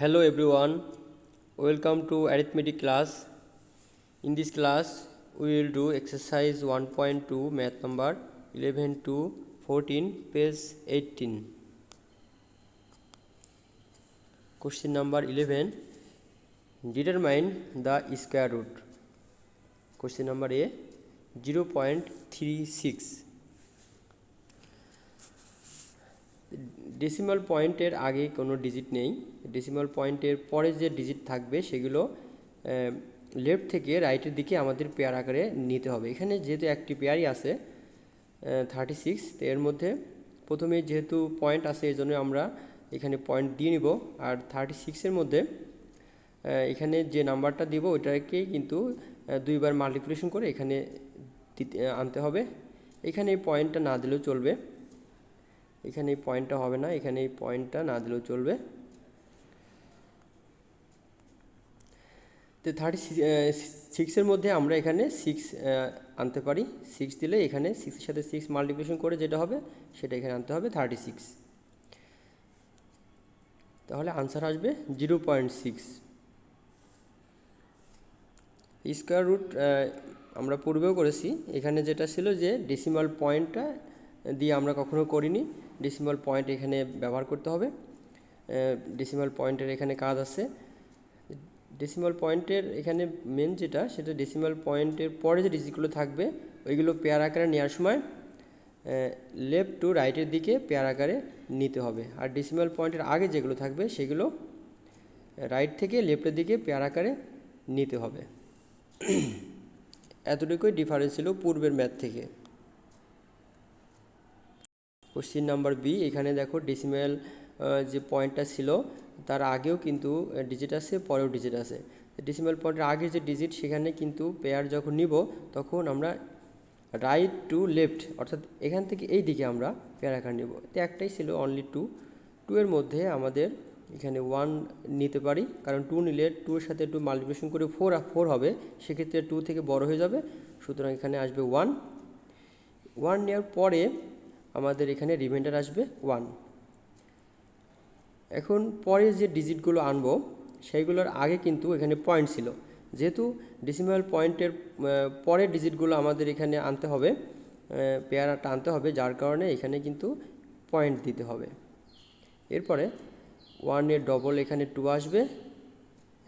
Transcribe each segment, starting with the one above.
Hello everyone, welcome to arithmetic class. In this class, we will do exercise 1.2 math number 11 to 14, page 18. Question number 11, determine the square root. Question number A, 0.36. Decimal পয়েন্টের আগে কোনো digit নেই, decimal পয়েন্টের পরে যে digit থাকবে সেগুলো left থেকে রাইটের দিকে আমাদের পেয়ার আকারে নিতে হবে। এখানে যেহেতু একটি পেয়ারই আছে 36, তো এর মধ্যে প্রথমে যেহেতু পয়েন্ট আছে এই জন্য আমরা এখানে পয়েন্ট দিয়ে নিব। আর 36-এর মধ্যে এখানে যে নাম্বারটা দিব ওইটাকেই কিন্তু দুইবার মাল্টিপ্লিকেশন করে এখানে আনতে হবে। এখানে এই পয়েন্টটা না দিলেও চলবে, এখানে এই পয়েন্টটা হবে না, এখানে এই পয়েন্টটা না দিলেও চলবে। তো 36-এর মধ্যে আমরা এখানে 6 আনতে পারি। 6 দিলে এখানে 6-এর সাথে 6 মাল্টিপ্লিকেশন করে যেটা হবে সেটা এখানে আনতে হবে 36। তাহলে আনসার আসবে 0.6। স্কোয়ার রুট আমরা পূর্বেও করেছি, এখানে যেটা ছিল যে ডেসিমাল পয়েন্টটা দিয়ে আমরা কখনো করিনি, ডেসিমাল পয়েন্ট এখানে ব্যবহার করতে হবে। ডেসিমাল পয়েন্টের এখানে কাজ আছে। ডেসিমাল পয়েন্টের এখানে মেন যেটা সেটা ডেসিমাল পয়েন্টের পরে যে ডিজিটগুলো থাকবে ওইগুলো পেয়ার আকারে নেওয়ার সময় লেফট টু রাইটের দিকে পেয়ার আকারে নিতে হবে। আর ডেসিমাল পয়েন্টের আগে যেগুলো থাকবে সেগুলো রাইট থেকে লেফটের দিকে পেয়ার আকারে নিতে হবে। এতটুকুই ডিফারেন্স ছিল পূর্বের ম্যাথ থেকে। কোশ্চিন নাম্বার বি, এখানে দেখো ডেসিমাল যে পয়েন্টটা ছিল তার আগেও কিন্তু ডিজিট আছে, পরেও ডিজিট আছে। ডেসিমাল পয়েন্টের আগের যে ডিজিট সেখানে কিন্তু পেয়ার যখন নিব তখন আমরা রাইট টু লেফট অর্থাৎ এখান থেকে এই দিকে আমরা পেয়ার আকার নেব। তো একটাই ছিল অনলি 2 এর মধ্যে আমাদের এখানে 1 নিতে পারি, কারণ 2 নিলে 2 এর সাথে 2 মাল্টিপ্লিকেশন করে 4 হবে, সেক্ষেত্রে 2 থেকে বড় হয়ে যাবে, সুতরাং এখানে আসবে 1 নেওয়ার পরে আমাদের এখানে রিমাইন্ডার আসবে 1। এখন পরে যে ডিজিটগুলো আনবো সেইগুলোর আগে কিন্তু এখানে পয়েন্ট ছিল, যেহেতু ডেসিমাল পয়েন্টের পরের ডিজিটগুলো আমাদের এখানে আনতে হবে, পেয়ারটা আনতে হবে, যার কারণে এখানে কিন্তু পয়েন্ট দিতে হবে। এরপরে 1-এর ডবল এখানে 2 আসবে।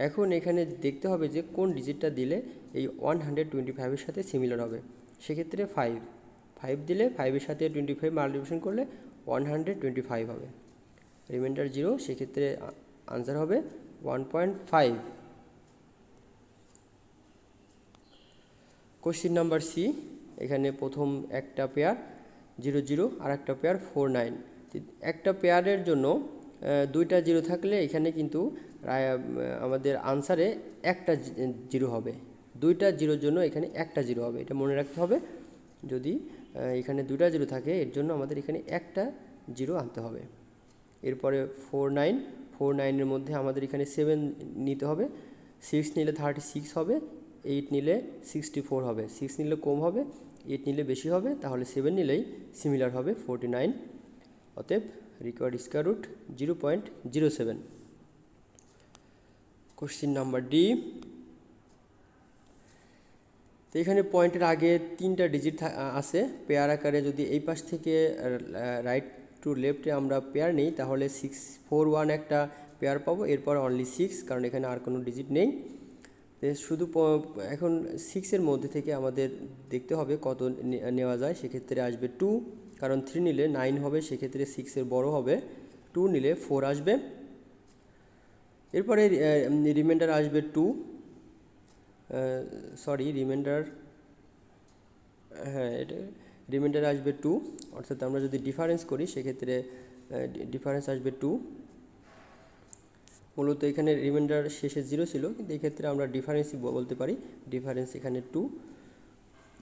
এখন এখানে দেখতে হবে যে কোন ডিজিটটা দিলে এই 125-এর সাথে সিমিলার হবে, সেক্ষেত্রে 5 দিলে 5-এর সাথে 25 মাল্টিপ্লিকেশন করলে 125 হবে, রিমাইন্ডার 0, সেক্ষেত্রে আনসার হবে 1.5। কোশ্চিন নাম্বার সি, এখানে প্রথম একটা পেয়ার 0 0 আর একটা পেয়ার 4 9। একটা পেয়ারের জন্য দুইটা 0 থাকলে এখানে কিন্তু আমাদের আনসারে একটা 0 হবে, দুইটা 0-এর জন্য এখানে একটা 0 হবে, এটা মনে রাখতে হবে। যদি এখানে দুইটা 0 থাকে এর জন্য আমাদের এখানে একটা 0 আনতে হবে। এরপরে 4 9-এর মধ্যে আমাদের এখানে 7 নিতে হবে। 6 নিলে 36 হবে, 8 নিলে 64 হবে, 6 নিলে কম হবে, 8 নিলে বেশি হবে, তাহলে 7 নিলেই সিমিলার হবে 49। অতএব required square root 0.07। Question number D, তো এখানে পয়েন্টের আগে 3টা ডিজিট আছে পেয়ার আকারে, যদি এই পাশ থেকে রাইট টু লেফটে আমরা পেয়ার নেই তাহলে 6 4 1 একটা পেয়ার পাবো, এরপর অনলি 6, কারণ এখানে আর কোনো ডিজিট নেই। শুধু এখন 6-এর মধ্যে থেকে আমাদের দেখতে হবে কত নেওয়া যায়, সেক্ষেত্রে আসবে 2, কারণ 3 নিলে 9 হবে, সেক্ষেত্রে 6-এর বড় হবে, 2 নিলে 4 আসবে। এরপরে রিমাইন্ডার আসবে 2, রিমাইন্ডার, হ্যাঁ এটা রিমাইন্ডার আসবে 2, অর্থাৎ আমরা যদি ডিফারেন্স করি সেক্ষেত্রে ডিফারেন্স আসবে 2। মূলত এখানে রিমাইন্ডার শেষে 0 ছিল, কিন্তু এক্ষেত্রে আমরা ডিফারেন্সই বলতে পারি, ডিফারেন্স এখানে 2।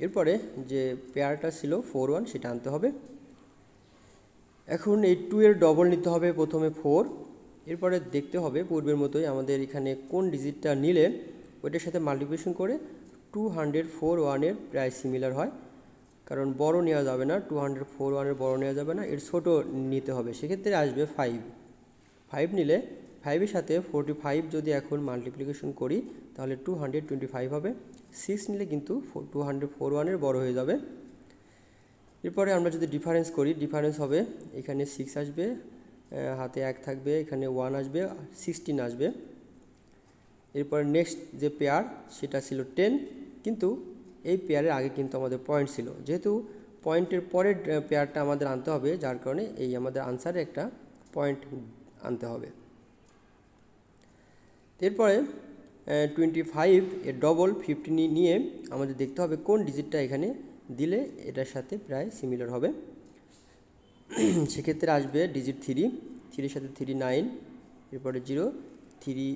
এরপরে যে পেয়ারটা ছিল 4 1 সেটা আনতে হবে। এখন এই 2-এর ডবল নিতে হবে, প্রথমে 4, এরপরে দেখতে হবে পূর্বের মতোই আমাদের এখানে কোন ডিজিটটা নিলে ওইটার সাথে মাল্টিপ্লিকেশন করে 204 1-এর প্রায় সিমিলার হয়, কারণ বড় নেওয়া যাবে না, 204 1-এর বড় নেওয়া যাবে না, এর ছোট নিতে হবে, সেক্ষেত্রে আসবে 5 নিলে 5 এর সাথে 45 যদি এখন মাল্টিপ্লিকেশন করি তাহলে 225 হবে। 6 নিলে কিন্তু 241 বড় হয়ে যাবে। এরপরে আমরা যদি ডিফারেন্স করি, ডিফারেন্স হবে এখানে 6 আসবে, হাতে 1 থাকবে, এখানে 1 আসবে, 16 আসবে। এরপরে নেক্সট যে পেয়ার সেটা ছিল 10, কিন্তু এই পেয়ারের আগে কিন্তু আমাদের পয়েন্ট ছিল, যেহেতু পয়েন্টের পরের পেয়ারটা আমাদের আনতে হবে, যার কারণে এই আমাদের আনসারে একটা পয়েন্ট আনতে হবে। এরপরে 25 এর ডবল 50 নিয়ে আমাদের দেখতে হবে কোন ডিজিটটা এখানে দিলে এটার সাথে প্রায় সিমিলার হবে। সেক্ষেত্রে আসবে ডিজিট 3, 3 এর সাথে 3 9, এরপরে 0, 3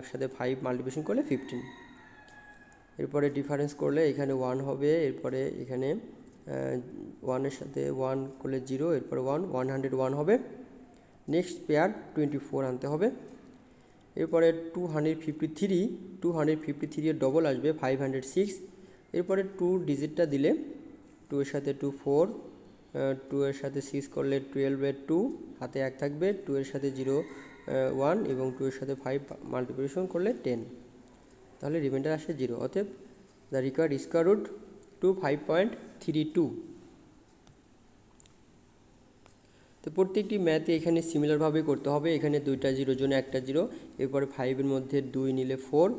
সাথে 5 মাল্টিপ্লিকেশন করলে 15। এরপরে ডিফারেন্স করলে এখানে 1 হবে, এরপরে এখানে 1 এর সাথে 1 করলে 0, এরপরে 101 হবে। নেক্সট পেয়ার 24 আনতে হবে। এরপরে 253 এর ডবল আসবে 506। এরপরে 2 ডিজিটটা দিলে 2 এর সাথে 2 4, 2 এর সাথে 6 করলে 12 এর 2, হাতে 1 থাকবে, 2 এর সাথে 0 1 এবং 2 এর সাথে 5 মাল্টিপ্লিকেশন করলে 10, তাহলে রিমাইন্ডার আসে 0। অতএব দ্য রিকোয়ার্ড স্কোয়ার রুট 5.32। তো প্রত্যেকটি ম্যাথে এখানে সিমিলারভাবে করতে হবে। এখানে 2টা জিরোর জন্য একটা 0, এরপরে 5 এর মধ্যে 2 নিলে 4,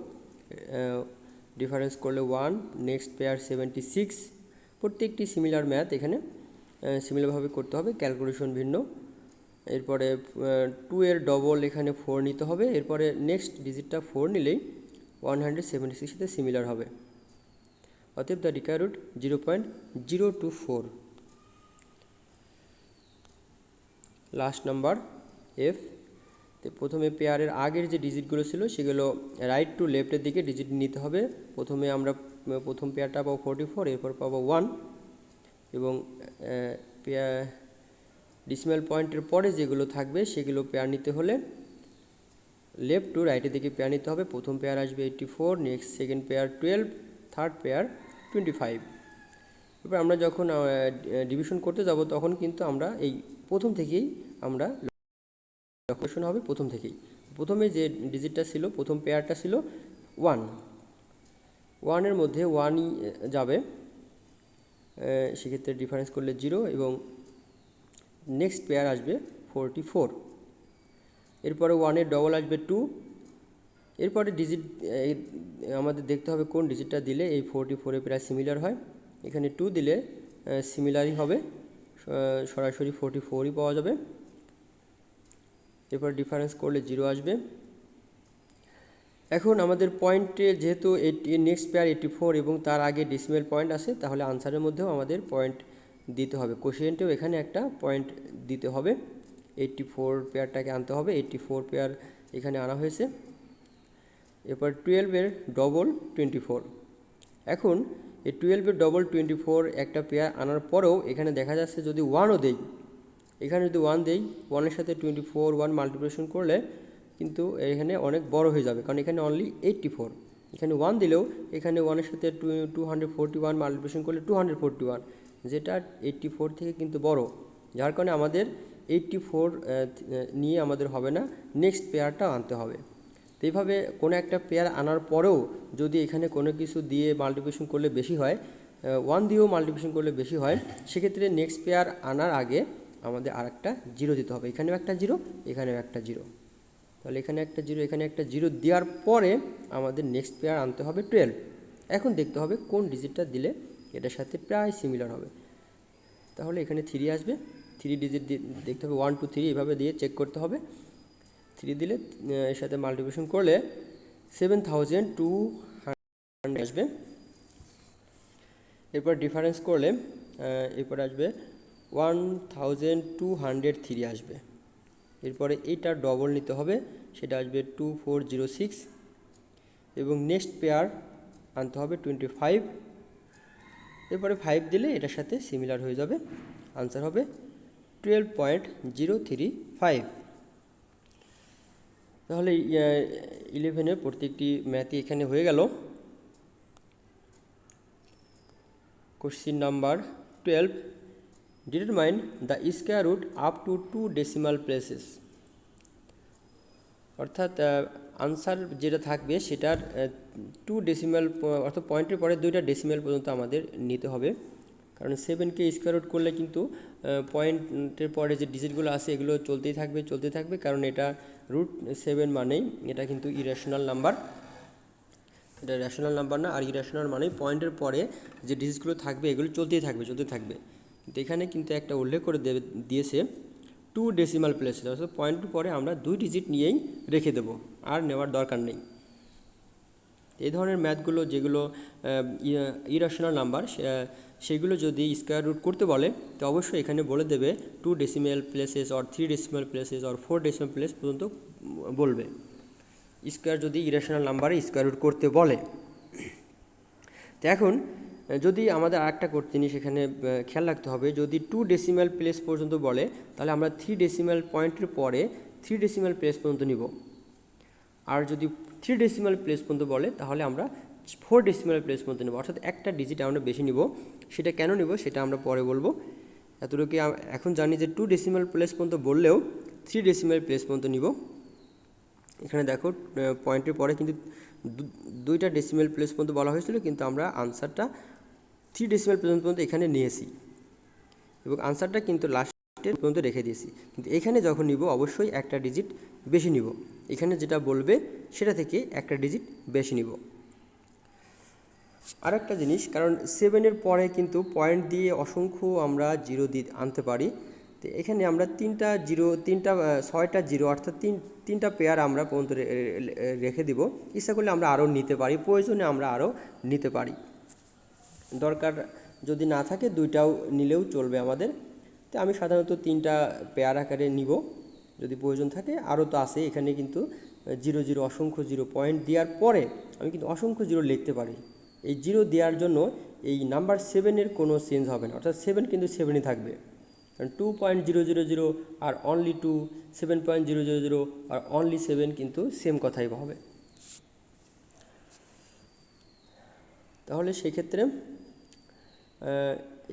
ডিফারেন্স করলে 1, নেক্সট পেয়ার 76। প্রত্যেকটি সিমিলার ম্যাথ এখানে সিমিলারভাবে করতে হবে, ক্যালকুলেশন ভিন্ন। এরপরে 2 এর ডবল এখানে 4 নিতে হবে, এরপরে নেক্সট ডিজিটটা 4 নিলেই 176 সাথে সিমিলার হবে। অতএব the required root 0.024। Last number F. তো প্রথমে পেয়ারের আগের যে ডিজিটগুলো ছিল সেগুলো রাইট টু লেফটের দিকে ডিজিট নিতে হবে। প্রথমে আমরা প্রথম পেয়ারটা পাবো 44, এরপর পাবো 1, এবং ডিসিমাল পয়েন্টের পরে যেগুলো থাকবে সেগুলো পেয়ার নিতে হলে লেফট টু রাইটের দিকে পেয়ার নিতে হবে। প্রথম পেয়ার আসবে 84, next second pair 12, third pair 25। এবার আমরা যখন ডিভিশন করতে যাব তখন কিন্তু আমরা এই প্রথম থেকেই আমরা লকেশন হবে প্রথম থেকেই। প্রথমে যে ডিজিটটা ছিল, প্রথম পেয়ারটা ছিল 1, 1 এর মধ্যে 1ই যাবে, সেক্ষেত্রে ডিফারেন্স করলে 0, এবং নেক্সট পেয়ার আসবে 44। এরপরে 1 এর ডবল আসবে 2। এরপরে ডিজিট আমাদের দেখতে হবে কোন ডিজিটটা দিলে এই 44-এ প্রায় সিমিলার হয়। এখানে 2 দিলে সিমিলারই হবে, সরাসরি 44ই পাওয়া যাবে। এরপর ডিফারেন্স করলে 0 আসবে। এখন আমাদের পয়েন্টে যেহেতু নেক্সট পেয়ার 84 এবং তার আগে ডেসিমেল পয়েন্ট আছে, তাহলে আনসারের মধ্যেও আমাদের পয়েন্ট দিতে হবে, কোশিয়েন্টেও এখানে একটা পয়েন্ট দিতে হবে। 84 পেয়ারটাকে আনতে হবে, 84 পেয়ার এখানে আনা হয়েছে। এরপর 12 এর ডবল 24। এখন এই 12 এর ডবল 24 একটা পেয়ার আনার পরেও এখানে দেখা যাচ্ছে যদি 1ও দেই, এখানে যদি 1 দেই, 1 এর সাথে 24 1 মাল্টিপ্লিকেশন করলে কিন্তু এখানে অনেক বড় হয়ে যাবে, কারণ এখানে অনলি 84। এখানে 1 দিলেও এখানে 1 এর সাথে 241 মাল্টিপ্লিকেশন করলে 241, যেটা 84 থেকে কিন্তু বড়, যার কারণে আমাদের 84 নিয়ে আমাদের হবে না, নেক্সট পেয়ারটা আনতে হবে। তো এইভাবে কোনো একটা পেয়ার আনার পরেও যদি এখানে কোনো কিছু দিয়ে মাল্টিপ্লিকেশন করলে বেশি হয়, 1 দিয়েও মাল্টিপ্লিকেশন করলে বেশি হয়, সেক্ষেত্রে নেক্সট পেয়ার আনার আগে আমাদের আর একটা 0 দিতে হবে। এখানেও একটা 0, এখানেও একটা 0, তাহলে এখানে একটা 0, এখানে একটা 0 দেওয়ার পরে আমাদের নেক্সট পেয়ার আনতে হবে 12। এখন দেখতে হবে কোন ডিজিটটা দিলে এটার সাথে প্রায় সিমিলার হবে। তাহলে এখানে 3 আসবে, 3 ডিজিট দেখতে হবে, 1 2 3 এভাবে দিয়ে চেক করতে হবে। 3 দিলে এর সাথে মাল্টিপ্লিকেশন করলে 7200 আসবে। এরপর ডিফারেন্স করলে এরপর আসবে 1203 আসবে। এরপরে এইটার ডবল নিতে হবে, সেটা আসবে 2406, এবং নেক্সট পেয়ার আনতে হবে 25। এরপরে 5 দিলে এটার সাথে সিমিলার হয়ে যাবে, আনসার হবে 12.035। তাহলে 11-এর প্রত্যেকটি ম্যাথই এখানে হয়ে গেল। Question number 12, determine the square root up to 2 decimal places. অর্থাৎ আনসার যেটা থাকবে সেটার 2 ডেসিমাল অর্থাৎ পয়েন্টের পরে 2টা ডেসিমাল পর্যন্ত আমাদের নিতে হবে। কারণ 7কে স্কোয়ার রুট করলে কিন্তু পয়েন্টের পরে যে ডিজিটগুলো আছে এগুলো চলতেই থাকবে, কারণ এটা √7 মানেই এটা কিন্তু ইরেশনাল নাম্বার, এটা রেশনাল নাম্বার না। আর ইরেশনাল মানেই পয়েন্টের পরে যে ডিজিটগুলো থাকবে এগুলো চলতেই থাকবে। কিন্তু এখানে কিন্তু একটা উল্লেখ করে দিয়েছে 2 ডেসিমাল প্লেস, অর্থাৎ পয়েন্টের পরে আমরা 2 ডিজিট নিয়েই রেখে দেবো, আর নেওয়ার দরকার নেই। এই ধরনের ম্যাথগুলো যেগুলো ইরেশনাল নাম্বার সেগুলো যদি স্কোয়ার রুট করতে বলে তো অবশ্যই এখানে বলে দেবে 2 decimal places or 3 decimal places or 4 decimal place পর্যন্ত বলবে, স্কোয়ার যদি ইরেশনাল নাম্বারে স্কোয়ার রুট করতে বলে। তো এখন যদি আমাদের আরেকটা জিনিস এখানে খেয়াল রাখতে হবে, যদি 2 ডেসিমাল প্লেস পর্যন্ত বলে তাহলে আমরা 3 ডেসিমাল পয়েন্টের পরে 3 ডেসিমাল প্লেস পর্যন্ত নিব। আর যদি 3 ডেসিমাল প্লেস পর্যন্ত বলে তাহলে আমরা 4 ডেসিমাল প্লেস পর্যন্ত নেব, অর্থাৎ একটা ডিজিট আমরা বেশি নিব। সেটা কেন নিব সেটা আমরা পরে বলবো। এতটুকু এখন জানি যে 2 ডেসিমাল প্লেস পর্যন্ত বললেও 3 ডেসিমাল প্লেস পর্যন্ত নিব। এখানে দেখো পয়েন্টের পরে কিন্তু 2টা ডেসিমাল প্লেস পর্যন্ত বলা হয়েছিল, কিন্তু আমরা আনসারটা 3 ডেসিমাল পর্যন্ত এখানে নিয়েছি এবং আনসারটা কিন্তু লাস্টের পর্যন্ত রেখে দিয়েছি। কিন্তু এখানে যখন নিব অবশ্যই একটা ডিজিট বেশি নিব, এখানে যেটা বলবে সেটা থেকে একটা ডিজিট বেশি নিব। আর একটা জিনিস, কারণ 7-এর পরে কিন্তু পয়েন্ট দিয়ে অসংখ্য আমরা জিরো আনতে পারি। তো এখানে আমরা 6টা জিরো অর্থাৎ তিনটা পেয়ার আমরা পর্যন্ত রেখে দিব। ইচ্ছা করলে আমরা আরও নিতে পারি, প্রয়োজনে আমরা আরও নিতে পারি, দরকার যদি না থাকে 2টাও নিলেও চলবে আমাদের। তো আমি সাধারণত 3টা পেয়ার আকারে নিব, যদি প্রয়োজন থাকে। আরও তো আছে এখানে কিন্তু 0 অসংখ্য জিরো পয়েন্ট দেওয়ার পরে আমি কিন্তু অসংখ্য জিরো লিখতে পারি। এই জিরো দেওয়ার জন্য এই নাম্বার 7-এর কোনো চেঞ্জ হবে না, অর্থাৎ 7 কিন্তু 7ই থাকবে। কারণ 2.000 আর অনলি 2, 7.000 আর অনলি 7 কিন্তু সেম কথাই হবে। তাহলে সেক্ষেত্রে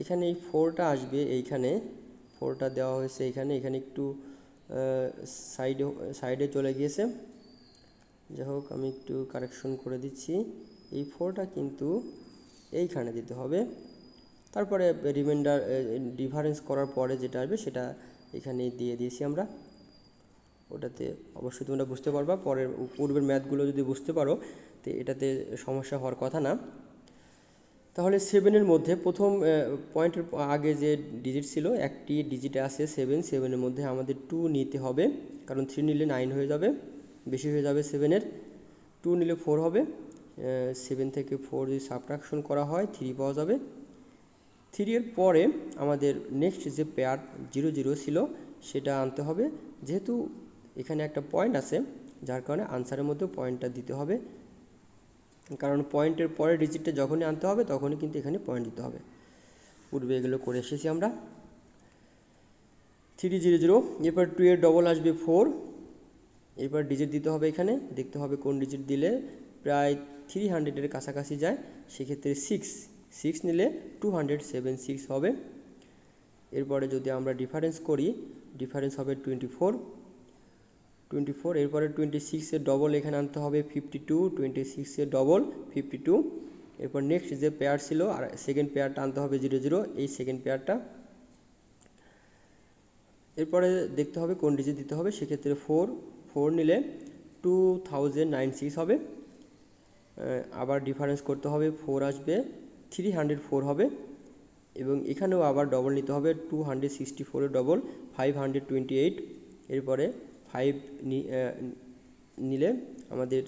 এখানে এই 4টা আসবে, এইখানে 4টা দেওয়া হয়েছে, এখানে একটু সাইডে চলে গিয়েছে। যাই হোক আমি একটু কারেকশন করে দিচ্ছি। এই 4টা কিন্তু এইখানে দিতে হবে, তারপরে রিমাইন্ডার ডিফারেন্স করার পরে যেটা আসবে সেটা এখানে দিয়ে দিয়েছি আমরা। ওটাতে অবশ্যই তোমরা বুঝতে পারবা, পূর্বের ম্যাথগুলো যদি বুঝতে পারো তো এটাতে সমস্যা হওয়ার কথা না। তাহলে 7-এর মধ্যে প্রথম পয়েন্টের আগে যে ডিজিট ছিল একটি ডিজিটে আছে 7-এর মধ্যে আমাদের 2 নিতে হবে, কারণ 3 নিলে 9 হয়ে যাবে, বেশি হয়ে যাবে 7-এর। 2 নিলে 4 হবে, 7 থেকে 4 যদি সাবট্রাকশন করা হয় 3 পাওয়া যাবে। 3-এর পরে আমাদের নেক্সট যে পেয়ার 0 ছিল সেটা আনতে হবে, যেহেতু এখানে একটা পয়েন্ট আছে যার কারণে আনসারের মধ্যে পয়েন্টটা দিতে হবে, কারণ পয়েন্টের পরে ডিজিটটা যখনই আনতে হবে তখনই কিন্তু এখানে পয়েন্ট দিতে হবে। পূর্বে এগুলো করে এসেছি আমরা। 300, এরপর 2 এর ডবল আসবে 4, এরপর ডিজিট দিতে হবে, এখানে দেখতে হবে কোন ডিজিট দিলে প্রায় 300-এর কাছাকাছি যায়, সেক্ষেত্রে 6 নিলে 276 হবে। এরপরে যদি আমরা ডিফারেন্স করি, ডিফারেন্স হবে 24, এরপরে 26-এর ডবল এখানে আনতে হবে 52, 26-এর ডবল 52। এরপর নেক্সট যে পেয়ার ছিল আর সেকেন্ড পেয়ারটা আনতে হবে 00, এই সেকেন্ড পেয়ারটা। এরপরে দেখতে হবে কোন ডিজিট দিতে হবে, সেক্ষেত্রে 4 নিলে 2096 হবে। আবার ডিফারেন্স করতে হবে, 4 আসবে 304 হবে, এবং এখানেও আবার ডবল নিতে হবে 264-এর ডবল 528। এরপরে 5 নিলে আমাদের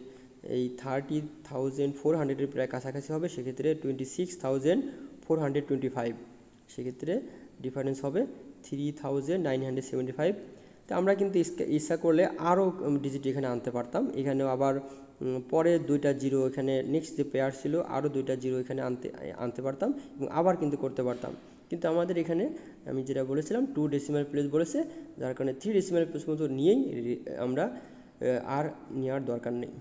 এই 30,400-এর প্রায় কাছাকাছি হবে, সেক্ষেত্রে 26,425, সেক্ষেত্রে ডিফারেন্স হবে 3,975। তো আমরা কিন্তু ইচ্ছা করলে আরও ডিজিট এখানে আনতে পারতাম, এখানেও আবার পরে 2টা জিরো এখানে নেক্সট যে পেয়ার ছিল আরও 2টা জিরো এখানে আনতে পারতাম এবং আবার কিন্তু করতে পারতাম, কিন্তু আমাদের এখানে আমি যেটা বলেছিলাম 2 ডেসিমাল প্লেস বলেছে, যার কারণে 3 ডেসিমাল প্লেস মতো নিয়েই আমরা আর নেওয়ার দরকার নেই।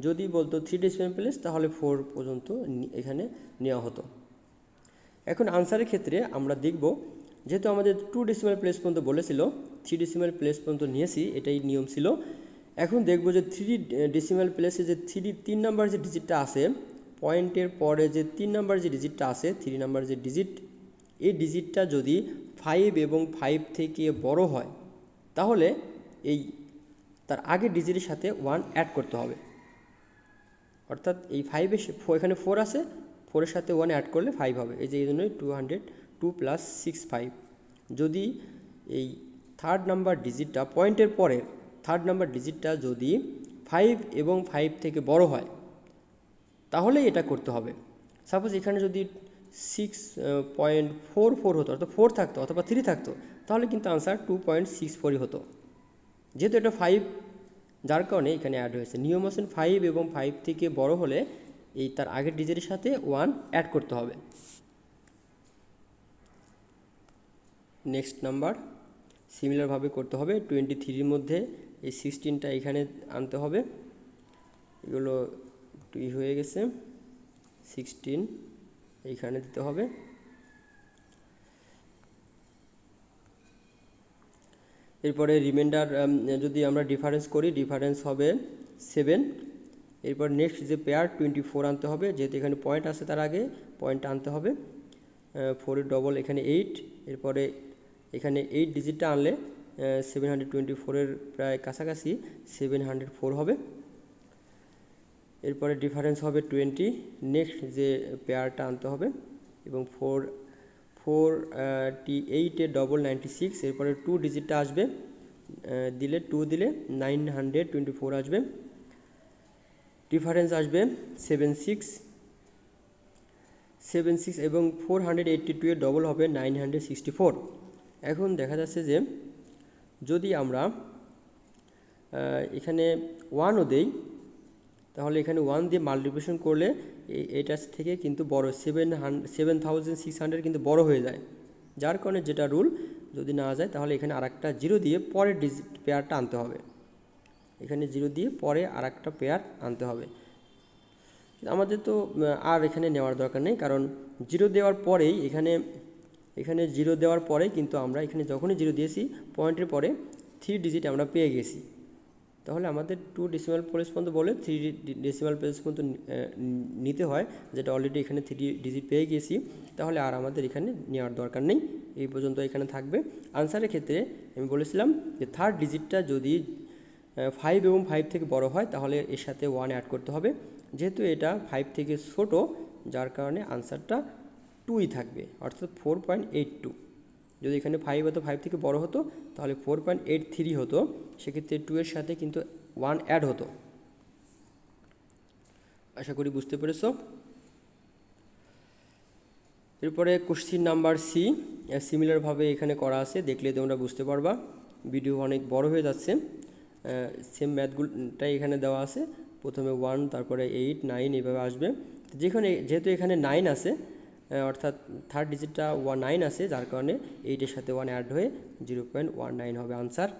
যদি বলতো 3 ডেসিমাল প্লেস তাহলে 4 পর্যন্ত এখানে নেওয়া হতো। এখন আনসারের ক্ষেত্রে আমরা দেখব, যেহেতু আমাদের 2 ডেসিমাল প্লেস পর্যন্ত বলেছিল 3 ডেসিমাল প্লেস পর্যন্ত নিয়েছি, এটাই নিয়ম ছিল। এখন দেখব যে 3 ডেসিমাল প্লেসে যে 3 নাম্বার যে ডিজিটটা আছে, পয়েন্টের পরে যে 3 নাম্বার যে ডিজিটটা আছে, 3 নাম্বার যে ডিজিট, এই ডিজিটটা যদি 5 এবং 5 থেকে বড় হয় তাহলে এই তার আগের ডিজিটের সাথে 1 অ্যাড করতে হবে। অর্থাৎ এই 5 এখানে 4 আছে, 4-এর সাথে 1 অ্যাড করলে 5 হবে। এই যে এই জন্যই 202 + 6 5। যদি এই থার্ড নাম্বার ডিজিটটা, পয়েন্টের পরের থার্ড নাম্বার ডিজিটটা যদি 5 এবং 5 থেকে বড় হয় তাহলে এটা করতে হবে। সাপোজ এখানে যদি 6.44 হতো, অর্থাৎ 4 থাকতো অথবা 3 থাকতো, তাহলে কিন্তু আনসার 2.64 হতো। যেহেতু এটা 5, যার কারণে এখানে অ্যাড হয়েছে। নিয়ম হচ্ছে 5 এবং 5 থেকে বড় হলে এই তার আগের ডিজিটের সাথে 1 অ্যাড করতে হবে। নেক্সট নাম্বার সিমিলারভাবে করতে হবে। 23-র মধ্যে এই 16টা এখানে আনতে হবে। এগুলো হয়ে গেছে, 16 এইখানে দিতে হবে। এরপরে রিমাইন্ডার যদি আমরা ডিফারেন্স করি, ডিফারেন্স হবে 7। এরপর নেক্সট যে পেয়ার 24 আনতে হবে, যেহেতু এখানে পয়েন্ট আছে তার আগে পয়েন্ট আনতে হবে। 4-এর ডবল এখানে 8। এরপরে এখানে 8 ডিজিটটা আনলে 724-এর প্রায় কাছাকাছি 704 হবে। এরপরে ডিফারেন্স হবে 20। নেক্সট যে পেয়ারটা আনতে হবে এবং 48-এর ডবল 96। এরপরে 2 ডিজিটটা আসবে, দিলে 2 দিলে 924 আসবে। ডিফারেন্স আসবে 76 এবং 482-এর ডবল হবে 964। এখন দেখা যাচ্ছে যে যদি আমরা এখানে 1ও দেই তাহলে এখানে 1 দিয়ে মাল্টিপ্লিকেশন করলে এটার থেকে কিন্তু বড় 7600 কিন্তু বড় হয়ে যায়। যার কারণে যেটা রুল, যদি না যায় তাহলে এখানে আরেকটা 0 দিয়ে পরের ডিজিট পেয়ারটা আনতে হবে। এখানে 0 দিয়ে পরে আরেকটা পেয়ার আনতে হবে। আমাদের তো আর এখানে নেওয়ার দরকার নেই, কারণ 0 দেওয়ার পরেই এখানে 0 দেওয়ার পরেই কিন্তু আমরা এখানে যখনই 0 দিয়েছি পয়েন্টের পরে 3 ডিজিট আমরা পেয়ে গেছি। তাহলে আমাদের 2 ডেসিমাল প্লেস পর্যন্ত বলে 3 ডেসিমাল প্লেস পর্যন্ত নিতে হয়, যেটা অলরেডি এখানে 3 ডিজিট পেয়ে গেছি। তাহলে আর আমাদের এখানে নেওয়ার দরকার নেই, এই পর্যন্ত এখানে থাকবে। আনসারের ক্ষেত্রে আমি বলেছিলাম যে থার্ড ডিজিটটা যদি 5 এবং 5 থেকে বড় হয় তাহলে এর সাথে 1 অ্যাড করতে হবে। যেহেতু এটা 5 থেকে ছোট, যার কারণে আনসারটা 2ই থাকবে, অর্থাৎ 4.82। যদি এখানে 5 হতো, 5 থেকে বড় হতো তাহলে 4.83 হতো, সেক্ষেত্রে 2 এর সাথে কিন্তু 1 অ্যাড হতো। আশা করি বুঝতে পেরেছো। এরপরে কোশ্চিন নাম্বার সি, সিমিলারভাবে এখানে করা আছে, দেখলে তোমরা বুঝতে পারবা। ভিডিও অনেক বড় হয়ে যাচ্ছে। সেম ম্যাথগুলোটাই এখানে দেওয়া আছে। প্রথমে 1, তারপরে 8, 9 এভাবে আসবে। যেহেতু এখানে 9 আছে, অর্থাৎ থার্ড ডিজিটটা 9 আছে, যার কারণে 8-এর সাথে 1 অ্যাড হয়ে 0.19 হবে answer.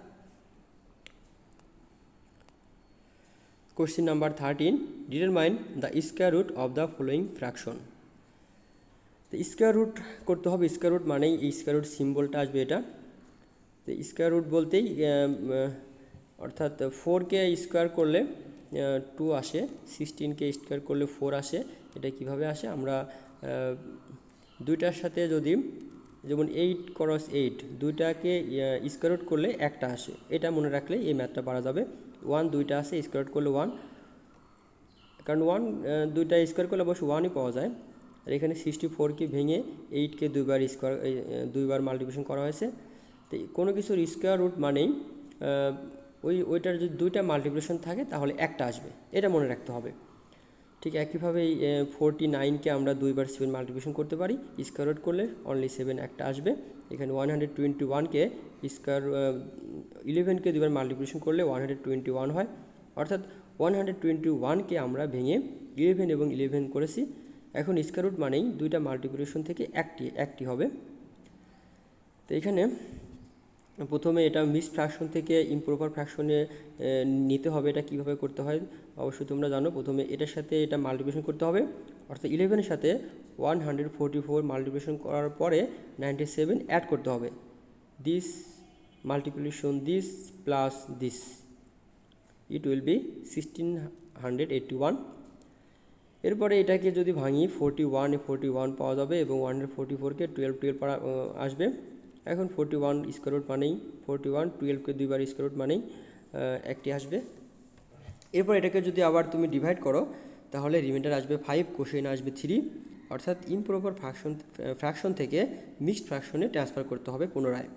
Question number 13, determine the square root of the following fraction. তো স্কয়ার রুট করতে হবে। স্কয়ার রুট মানেই এই স্কয়ার রুট সিম্বলটা আসবে এটা। তো স্কয়ার রুট বলতেই অর্থাৎ 4কে স্কোয়ার করলে 2 আসে, 16কে স্কোয়ার করলে 4 আসে। এটা কিভাবে আসে, আমরা দুইটার সাথে যদি, যেমন 8 × 8, দুইটাকে স্কোয়ার রুট করলে একটা আসে, এটা মনে রাখলে এই ম্যাথটা পারা যাবে। 1 দুইটা আসে, স্কোয়ার রুট করলে 1, কারণ 1 দুইটা স্কোয়ার করলে অবশ্য 1ই পাওয়া যায়। আর এখানে 64কে ভেঙে 8কে দুইবার মাল্টিপ্লিকেশন করা হয়েছে। তো কোনো কিছুর স্কোয়ার রুট মানেই ওইটার যদি দুইটা মাল্টিপ্লিকেশন থাকে তাহলে একটা আসবে, এটা মনে রাখতে হবে। ঠিক একইভাবে 49কে আমরা দুইবার 7 মাল্টিপ্লিকেশন করতে পারি, স্কোয়ার রুট করলে অনলি 7 একটা আসবে। এখানে 121কে 11কে দুইবার মাল্টিপ্লিকেশন করলে 121 হয়। অর্থাৎ 121কে আমরা ভেঙে 11 এবং 11 করেছি। এখন স্কোয়ার রুট মানেই দুইটা মাল্টিপ্লিকেশন থেকে একটি হবে। তো এখানে প্রথমে এটা মিক্সড ফ্র্যাকশন থেকে ইমপ্রপার ফ্র্যাকশনে নিতে হবে। এটা কীভাবে করতে হয় অবশ্যই তোমরা জানো। প্রথমে এটার সাথে এটা মাল্টিপ্লিকেশন করতে হবে, অর্থাৎ 11-এর সাথে 144 মাল্টিপ্লিকেশন করার পরে 97 অ্যাড করতে হবে। This multiplication this plus this, it will be 1681। এরপরে এটাকে যদি ভাঙি 41 পাওয়া যাবে এবং 144কে 12 আসবে। এখন 41 স্কোয়ার রুট মানেই 41, 12কে দুইবার স্কোয়ার রুট মানেই একটি আসবে। এরপর এটাকে যদি আবার তুমি ডিভাইড করো তাহলে রিমাইন্ডার আসবে 5, কোশ্চেন আসবে 3, অর্থাৎ ইমপ্রপার ফ্র্যাকশন থেকে মিক্সড ফ্র্যাকশনে ট্রান্সফার করতে হবে পুনরায়।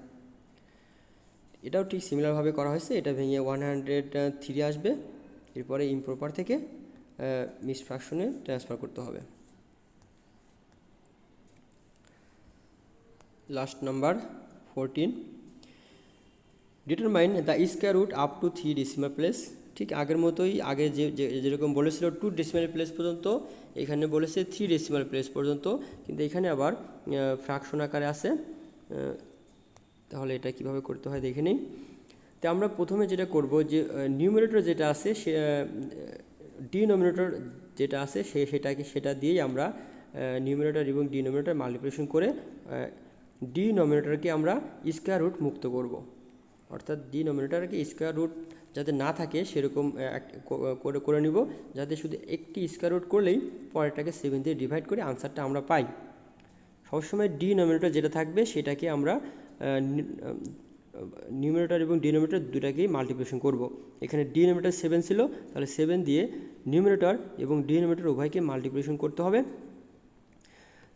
এটাও ঠিক সিমিলারভাবে করা হয়েছে, এটা ভেঙে 103 আসবে। এরপরে ইমপ্রপার থেকে মিক্সড ফ্র্যাকশনে ট্রান্সফার করতে হবে। Last number 14, determine the square root up to 3 decimal place. ঠিক আগের মতোই, আগে যেরকম বলেছিল 2 ডেসিমাল প্লেস পর্যন্ত, এখানে বলেছে 3 ডেসিমাল প্লেস পর্যন্ত, কিন্তু এখানে আবার ফ্র্যাকশন আকারে আছে। তাহলে এটা কিভাবে করতে হয় দেখে নিই। তো আমরা প্রথমে যেটা করব, যে নিউমারেটর যেটা আছে সে ডিনোমিনেটর যেটা আছে সেটা দিয়েই আমরা নিউমারেটর এবং ডিনোমিনেটর মাল্টিপ্লিকেশন করে ডিনোমিনেটরকে আমরা স্কোয়ার রুট মুক্ত করব। অর্থাৎ ডিনোমিনেটরকে স্কোয়ার রুট যাতে না থাকে সেরকম করে নিব, যাতে শুধু একটি স্কোয়ার রুট করলেই পরেরটাকে 7 দিয়ে ডিভাইড করে আনসারটা আমরা পাই। সবসময় ডিনোমিনেটর যেটা থাকবে সেটাকে আমরা নিউমারেটর এবং ডিনোমিনেটর দুটাকেই মাল্টিপ্লিকেশন করব। এখানে ডিনোমিনেটর 7 ছিল, তাহলে 7 দিয়ে নিউমারেটর এবং ডিনোমিনেটর উভয়কে মাল্টিপ্লিকেশন করতে হবে।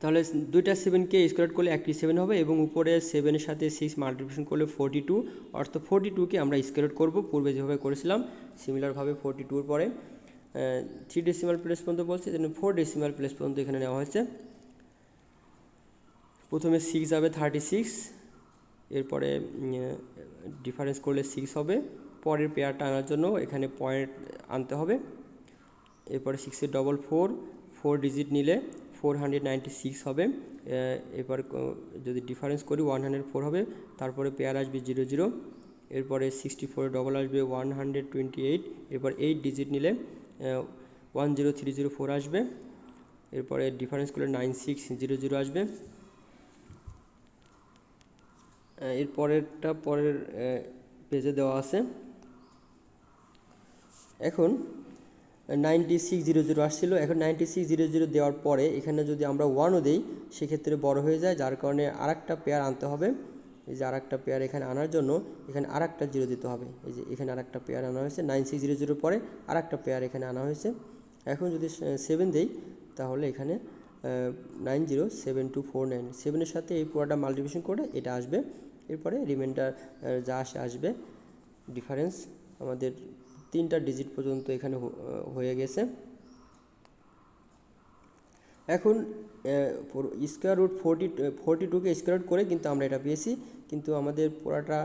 তাহলে দুইটা 7কে স্কোয়ার করলে একটি 7 হবে এবং উপরে 7-এর সাথে 6 মাল্টিপ্লিকেশন করলে 42, অর্থাৎ 42কে আমরা স্কোয়ার করব পূর্বে যেভাবে করেছিলাম সিমিলারভাবে। 42-এর পরে 3 ডেসিমাল প্লেস পর্যন্ত বলছে, যেন 4 ডেসিমাল প্লেস পর্যন্ত এখানে নেওয়া হয়েছে। প্রথমে 6 যাবে 36, এরপরে ডিফারেন্স করলে 6 হবে। পরের পেয়ারটা আনার জন্য এখানে পয়েন্ট আনতে হবে। এরপরে 6-এর ডবল 4 ডিজিট নিলে 496 হবে। এরপর যদি ডিফারেন্স করি 104 হবে। তারপরে পেয়ার আসবে 0 0, এরপরে 64-এর ডবল আসবে 128, এরপর 8 ডিজিট নিলে 10304 আসবে। এরপরে ডিফারেন্স করলে 9600 আসবে। এর পরের পেজে দেওয়া আছে। এখন 9600 আসছিল, এখন 9600 দেওয়ার পরে এখানে যদি আমরা 1ও দিই সেক্ষেত্রে বড় হয়ে যায়, যার কারণে আরেকটা পেয়ার আনতে হবে। এই যে আরেকটা পেয়ার এখানে আনার জন্য এখানে আরেকটা 0 দিতে হবে। এই যে এখানে আরেকটা পেয়ার আনা হয়েছে, 9600 পরে আরেকটা পেয়ার এখানে আনা হয়েছে। এখন যদি 7 দেই তাহলে এখানে 907249, 7-এর সাথে এই পুরোটা মাল্টিপ্লিকেশন করে এটা আসবে। এরপরে রিমাইন্ডার যা আসবে ডিফারেন্স আমাদের 3টা ডিজিট পর্যন্ত এখানে হয়ে গেছে। এখন স্কোয়ার রুট 42কে স্কোয়ার রুট করে কিন্তু আমরা এটা পেয়েছি, কিন্তু আমাদের পুরাটা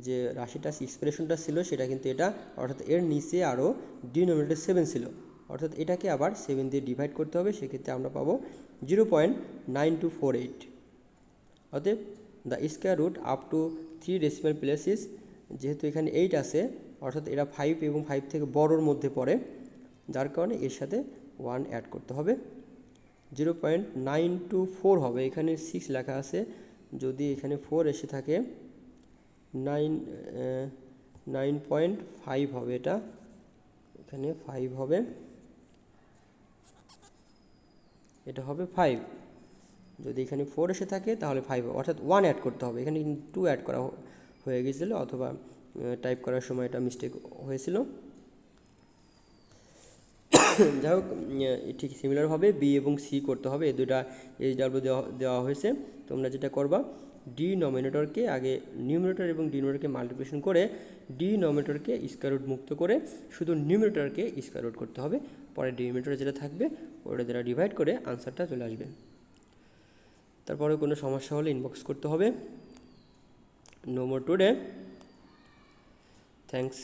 যে রাশিটা এক্সপ্রেশনটা ছিল সেটা কিন্তু এটা, অর্থাৎ এর নিচে আরও ডিনোমিনেটর 7 ছিল, অর্থাৎ এটাকে আবার 7 দিয়ে ডিভাইড করতে হবে। সেক্ষেত্রে আমরা পাবো 0.9248। অতএব the square root up to 3 decimal places, যেহেতু এখানে 8 আছে অর্থাৎ এরা 5 এবং 5 থেকে বড়োর মধ্যে পড়ে, যার কারণে এর সাথে 1 অ্যাড করতে হবে। 0.924 হবে। এখানে 6 লেখা আছে, যদি এখানে 4 এসে থাকে 9.5 হবে, এটা এখানে 5 হবে, এটা হবে 5। যদি এখানে 4 এসে থাকে তাহলে 5 হবে, অর্থাৎ 1 অ্যাড করতে হবে। এখানে কিন্তু 2 অ্যাড করা হয়ে গিয়েছিল, অথবা টাইপ করার সময় এটা মিস্টেক হয়েছিল। যাই হোক, ঠিক সিমিলারভাবে বি এবং সি করতে হবে। এই দুটা এইচডাব্লিউ দেওয়া হয়েছে। তোমরা যেটা করবা, ডিনোমিনেটরকে আগে নিউমিনেটর এবং ডিনোমিনেটরকে মাল্টিপ্লিকেশন করে ডিনোমিনেটরকে স্কয়ার রুট মুক্ত করে শুধু নিউমিনেটরকে স্কয়ার রুট করতে হবে। পরে ডিনোমিনেটর যেটা থাকবে ওটা দ্বারা ডিভাইড করে আনসারটা চলে আসবে। তারপরে কোনো সমস্যা হলে ইনবক্স করতে হবে। No more today. থ্যাঙ্কস।